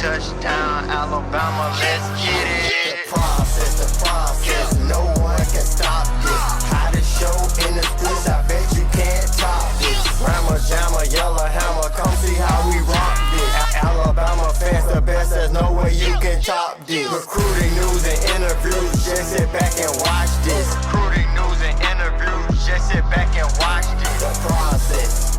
touchdown, Alabama, let's get it. The process, no one can stop this. Hottest show in the streets, I bet you can't top this. Rammer, jammer, yellow hammer, come see how we rock this. Alabama fans the best, there's no way you can top this. Recruiting news and interviews, just sit back and watch this. Recruiting news and interviews, just sit back and watch this. The process.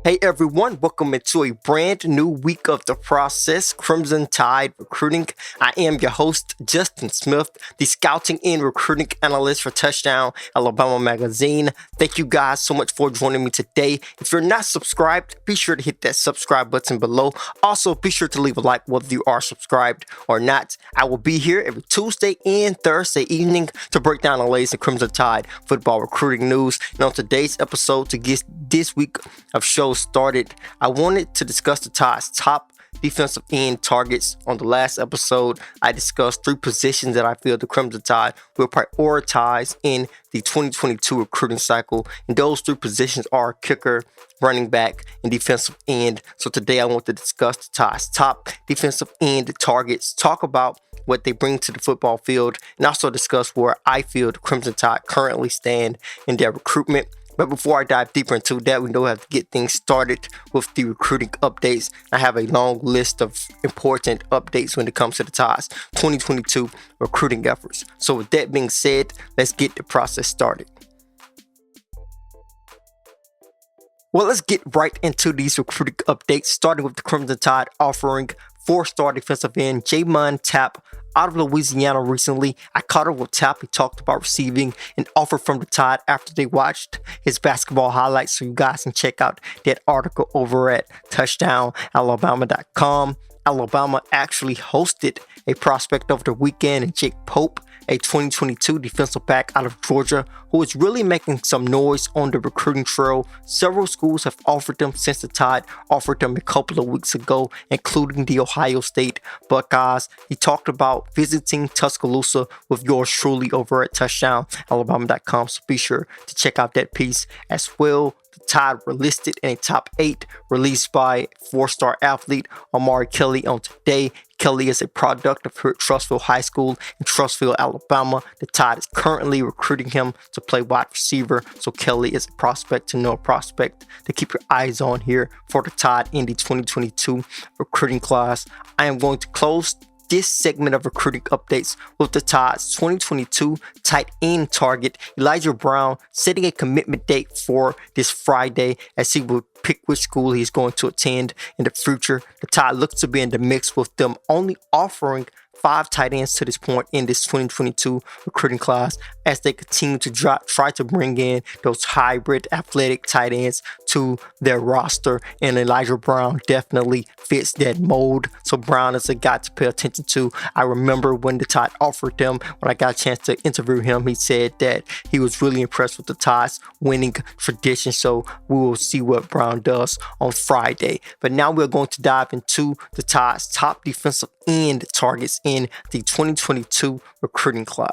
Hey everyone, welcome into a brand new week of The Process, Crimson Tide Recruiting. I am your host, Justin Smith, the scouting and recruiting analyst for Touchdown Alabama Magazine. Thank you guys so much for joining me today. If you're not subscribed, be sure to hit that subscribe button below. Also, be sure to leave a like whether you are subscribed or not. I will be here every Tuesday and Thursday evening to break down the latest in Crimson Tide football recruiting news. And on today's episode, to get this week of shows started, I wanted to discuss the Tide's top defensive end targets. On the last episode, I discussed 3 positions that I feel the Crimson Tide will prioritize in the 2022 recruiting cycle, and those 3 positions are kicker, running back, and defensive end. So today I want to discuss the Tide's top defensive end targets, talk about what they bring to the football field, and also discuss where I feel the Crimson Tide currently stand in their recruitment. But before I dive deeper into that, we know we have to get things started with the recruiting updates. I have a long list of important updates when it comes to the Tide's 2022 recruiting efforts. So with that being said, let's get the process started. Well, let's get right into these recruiting updates, starting with the Crimson Tide offering 4-star defensive end J'Mon Tapp out of Louisiana recently. I caught up with Tapp. He talked about receiving an offer from the Tide after they watched his basketball highlights, so you guys can check out that article over at touchdownalabama.com. Alabama actually hosted a prospect over the weekend in Jake Pope, a 2022 defensive back out of Georgia, who is really making some noise on the recruiting trail. Several schools have offered them since the Tide offered them a couple of weeks ago, including the Ohio State Buckeyes. He talked about visiting Tuscaloosa with yours truly over at touchdownalabama.com, so be sure to check out that piece as well. The Tide were listed in a top 8 released by 4-star athlete Amari Kelly on today. Kelly is a product of here at Trussville High School in Trussville, Alabama. The Tide is currently recruiting him to play wide receiver, so Kelly is a prospect to know a prospect to keep your eyes on here for the Tide in the 2022 recruiting class. I am going to close this segment of recruiting updates with the Tide's 2022 tight end target Elijah Brown setting a commitment date for this Friday as he will pick which school he's going to attend in the future. The Tide looks to be in the mix with them only offering 5 tight ends to this point in this 2022 recruiting class as they continue to try to bring in those hybrid athletic tight ends to their roster, and Elijah Brown definitely fits that mold. So Brown is a guy to pay attention to. I remember when the Tide offered him, when I got a chance to interview him, he said that he was really impressed with the Tide's winning tradition. So we will see what Brown does on Friday. But now we're going to dive into the Tide's top defensive end targets in the 2022 recruiting class.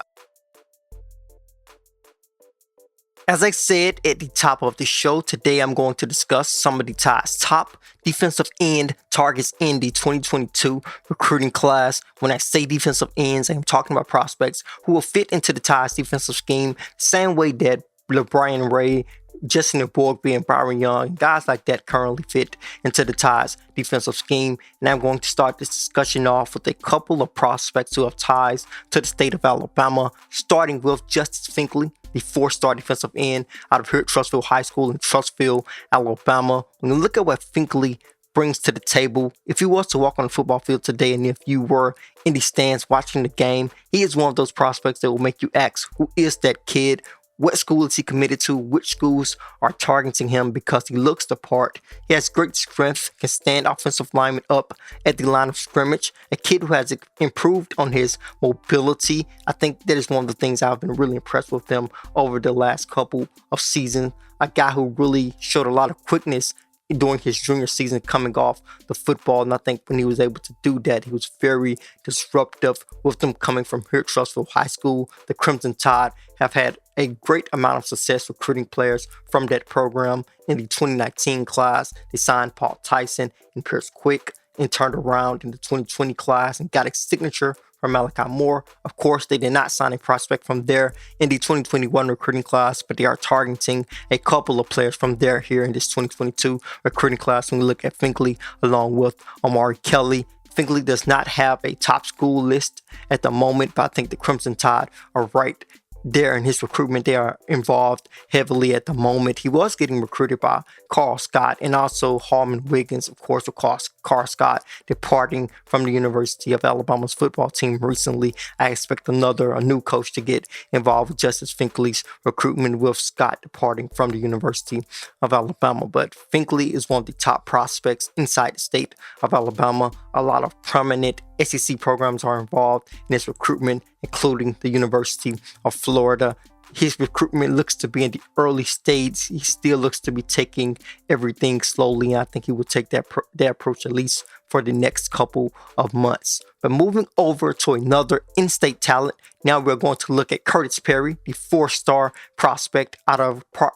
As I said at the top of the show, today I'm going to discuss some of the Tide's top defensive end targets in the 2022 recruiting class. When I say defensive ends, I'm talking about prospects who will fit into the Tide's defensive scheme, same way that LeBron Ray, Justin Borgby, and Byron Young, guys like that currently fit into the Tide's defensive scheme. And I'm going to start this discussion off with a couple of prospects who have ties to the state of Alabama, starting with Justice Finkley, the 4-star defensive end out of here at Trussville High School in Trussville, Alabama. When you look at what Finkley brings to the table, if he was to walk on the football field today and if you were in the stands watching the game, he is one of those prospects that will make you ask, who is that kid? What school is he committed to? Which schools are targeting him? Because he looks the part. He has great strength, can stand offensive linemen up at the line of scrimmage. A kid who has improved on his mobility. I think that is one of the things I've been really impressed with him over the last couple of seasons. A guy who really showed a lot of quickness during his junior season coming off the football. And I think when he was able to do that, he was very disruptive with them coming from here at Trussville High School. The Crimson Tide have had a great amount of success recruiting players from that program. In the 2019 class, they signed Paul Tyson and Pierce Quick. and turned around in the 2020 class and got a signature from Malachi Moore. Of course, they did not sign a prospect from there in the 2021 recruiting class, but they are targeting a couple of players from there here in this 2022 recruiting class. When we look at Finkley along with Amari Kelly, Finkley does not have a top school list at the moment, but I think the Crimson Tide are right there in his recruitment. They are involved heavily at the moment. He was getting recruited by Carl Scott and also Harmon Wiggins, of course, with Carl Scott departing from the University of Alabama's football team recently. I expect a new coach to get involved with Justice Finkley's recruitment with Scott departing from the University of Alabama. But Finkley is one of the top prospects inside the state of Alabama. A lot of prominent SEC programs are involved in his recruitment, including the University of Florida. His recruitment looks to be in the early stages. He still looks to be taking everything slowly, and I think he will take that approach at least for the next couple of months. But moving over to another in-state talent, now we're going to look at Curtis Perry, the 4-star prospect out of Park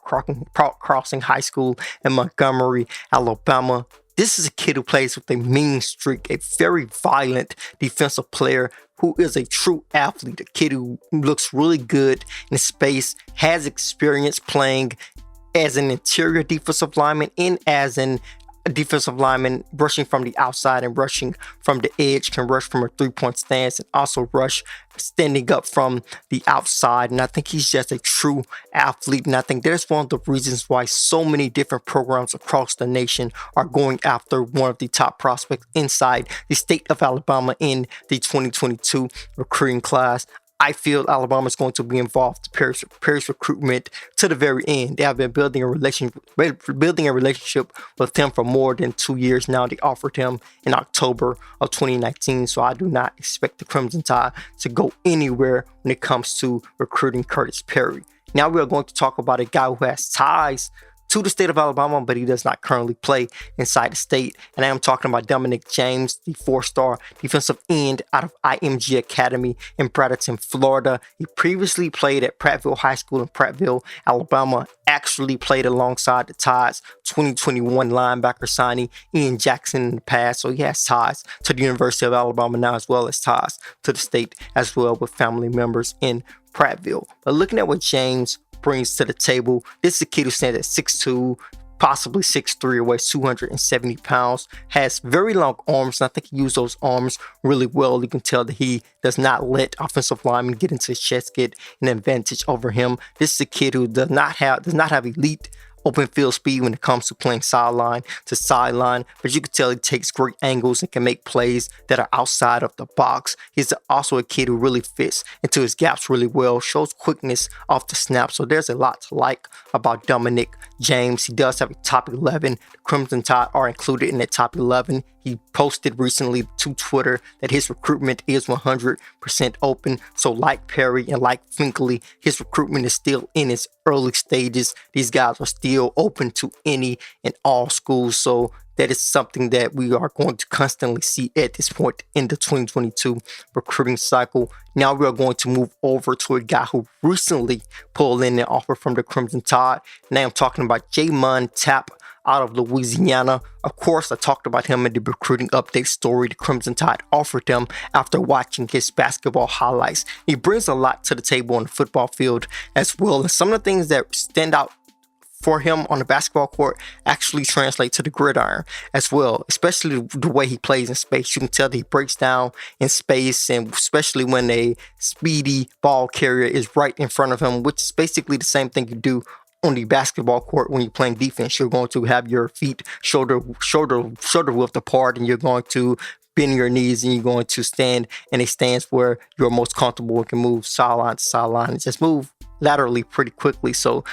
Crossing High School in Montgomery, Alabama. This is a kid who plays with a mean streak, a very violent defensive player who is a true athlete, a kid who looks really good in space, has experience playing as an interior defensive lineman and as an defensive lineman rushing from the outside and rushing from the edge, can rush from a 3-point stance and also rush standing up from the outside. And I think he's just a true athlete. And I think that's one of the reasons why so many different programs across the nation are going after one of the top prospects inside the state of Alabama in the 2022 recruiting class. I feel Alabama is going to be involved in Perry's recruitment to the very end. They have been building a relationship with him for more than 2 years now. They offered him in October of 2019, so I do not expect the Crimson Tide to go anywhere when it comes to recruiting Curtis Perry. Now we are going to talk about a guy who has ties to the state of Alabama, but he does not currently play inside the state. And I am talking about Dominic James, the 4-star defensive end out of IMG Academy in Bradenton, Florida. He previously played at Prattville High School in Prattville, Alabama. Actually played alongside the Tide's 2021 linebacker signee Ian Jackson in the past. So he has ties to the University of Alabama now, as well as ties to the state as well with family members in Prattville. But looking at what James brings to the table, this is a kid who stands at 6'2", possibly 6'3", weighs 270 pounds, has very long arms, and I think he used those arms really well. You can tell that he does not let offensive linemen get into his chest, get an advantage over him. This is a kid who does not have elite open field speed when it comes to playing sideline to sideline, but you can tell he takes great angles and can make plays that are outside of the box. He's also a kid who really fits into his gaps really well, shows quickness off the snap, so there's a lot to like about Dominic James. He does have a top 11. The Crimson Tide are included in that top 11. He posted recently to Twitter that his recruitment is 100% open. So like Perry and like Finkley, his recruitment is still in its early stages. These guys are still open to any and all schools. So that is something that we are going to constantly see at this point in the 2022 recruiting cycle. Now we are going to move over to a guy who recently pulled in an offer from the Crimson Tide. Now I'm talking about Jamon Tapp out of Louisiana. Of course, I talked about him in the recruiting update story the Crimson Tide offered him after watching his basketball highlights. He brings a lot to the table on the football field as well. And some of the things that stand out for him on the basketball court actually translate to the gridiron as well, especially the way he plays in space. You can tell that he breaks down in space, and especially when a speedy ball carrier is right in front of him, which is basically the same thing you do on the basketball court when you're playing defense. You're going to have your feet shoulder width apart, and you're going to bend your knees, and you're going to stand in a stance where you're most comfortable and can move sideline to sideline and just move laterally pretty quickly. So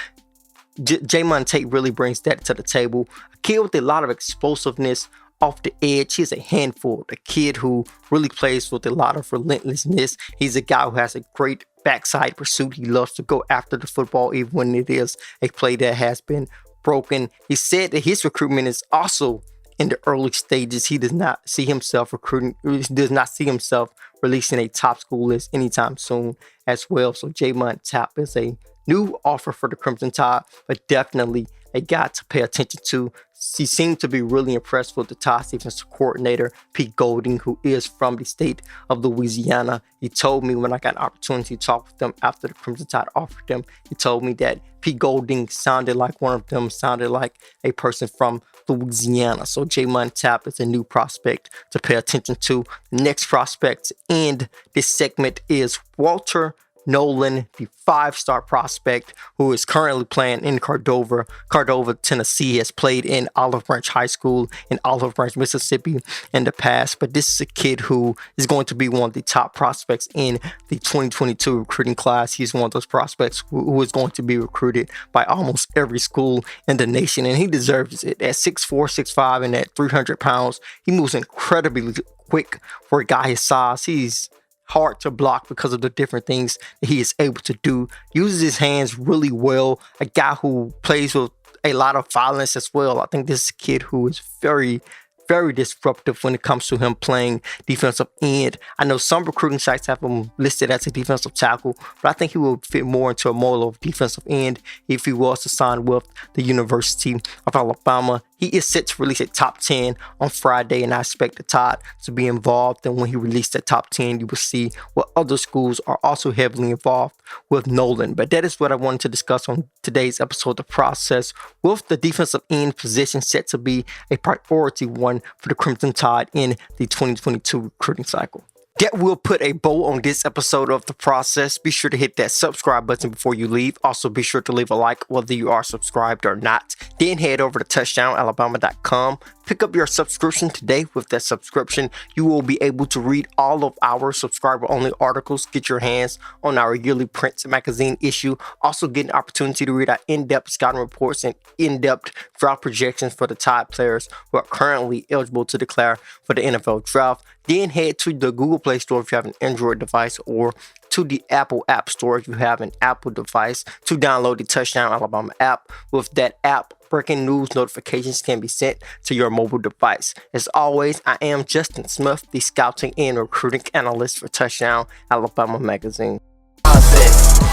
Jamon Tate really brings that to the table. A kid with a lot of explosiveness off the edge. He's a handful. A kid who really plays with a lot of relentlessness. He's a guy who has a great backside pursuit. He loves to go after the football even when it is a play that has been broken. He said that his recruitment is also in the early stages. He does not see himself releasing a top school list anytime soon as well. So Jamon Tapp is a new offer for the Crimson Tide, but definitely a guy to pay attention to, he seemed to be really impressed with the Tide defensive coordinator, Pete Golding, who is from the state of Louisiana. He told me when I got an opportunity to talk with them after the Crimson Tide offered them, he told me that Pete Golding sounded like one of them, sounded like a person from Louisiana. So J'Mon Tapp is a new prospect to pay attention to. The next prospect to end this segment is Walter Nolan, the 5-star prospect who is currently playing in Cordova, Tennessee. He has played in Olive Branch High School in Olive Branch, Mississippi in the past. But this is a kid who is going to be one of the top prospects in the 2022 recruiting class. He's one of those prospects who is going to be recruited by almost every school in the nation, and he deserves it. At 6'4", 6'5", and at 300 pounds, he moves incredibly quick for a guy his size. He's hard to block because of the different things that he is able to do. Uses his hands really well. A guy who plays with a lot of violence as well. I think this is a kid who is very disruptive when it comes to him playing defensive end. I know some recruiting sites have him listed as a defensive tackle, but I think he will fit more into a mold of defensive end if he was to sign with the University of Alabama. He is set to release a top 10 on Friday, and I expect the Tide to be involved. And when he released that top 10, you will see what other schools are also heavily involved with Nolan. But that is what I wanted to discuss on today's episode, the process with the defensive end position set to be a priority one for the Crimson Tide in the 2022 recruiting cycle. That will put a bow on this episode of The Process. Be sure to hit that subscribe button before you leave. Also, be sure to leave a like whether you are subscribed or not. Then head over to touchdownalabama.com. Pick up your subscription today. With that subscription, you will be able to read all of our subscriber-only articles, get your hands on our yearly print magazine issue, also get an opportunity to read our in-depth scouting reports and in-depth draft projections for the Tide players who are currently eligible to declare for the NFL draft. Then head to the Google Play Store if you have an Android device, or to the Apple App Store if you have an Apple device, to download the Touchdown Alabama app. With that app, breaking news notifications can be sent to your mobile device. As always, I am Justin Smith, the scouting and recruiting analyst for Touchdown Alabama magazine. Process.